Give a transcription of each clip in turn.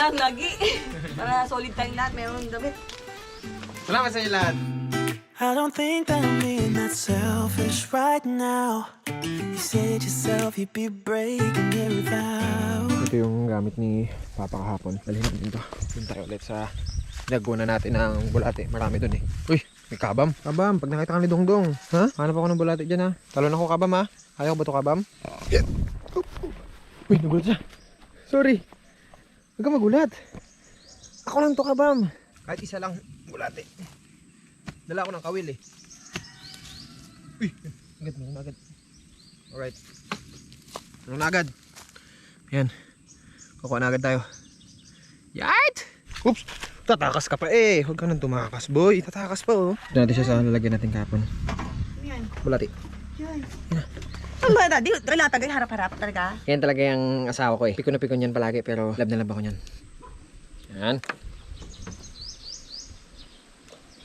lang, lagi. Para solid tayong lahat, mayroong damit. Salamat sa inyo lahat. I don't think that I'm being that selfish right now. You said yourself you'd be breaking every vow. Ito yung gamit ni Papa kahapon. Dalhin natin ito. Doon tayo ulit sa naguna natin ng bulate. Marami doon eh. Uy, may kabam. Kabam, pag nakita ka ni Dongdong. Ha? Hanap ako ng bulate dyan ha. Talon ako kabam ha. Ayaw ba ito kabam? Yan. Uy, nagulat siya. Sorry. Huwag ka magulat. Ako lang to kabam. Kahit isa lang bulate. Dala ako ng kawil eh. Uy, agad mo agad. Alright. Ano na agad? Yan. Kukuha na agad tayo. Yart! Oops! Tatakas ka pa eh. Huwag ka nang tumakas boy. Tatakas pa oh. Ito natin siya sa lalagyan natin kapon. Yan. Bulati. Yan. Ang ba, Daddy? Relatag, harap-harap talaga. Yan talaga yung asawa ko eh. Pikon na pikon yan palagi pero love na love ako yan. Yan.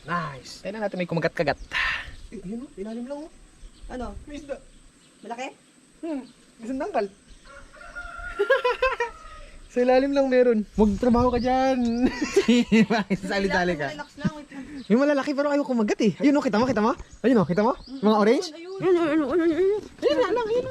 Nice. Tignan natin may kumagat-kagat. Ayun oh, ilalim lang oh. Ano? May isda. Malaki? Isang dangkal. Sa ilalim lang meron. Magtrabaho ka dyan. Bakit sali-sali ka? Relax lang, wait lang. Yung malalaki pero ayaw kumagat eh. Ayun oh, kita mo, kita mo? Ayun oh, kita mo? Mga orange? Ayun. Ayun na lang, ayun.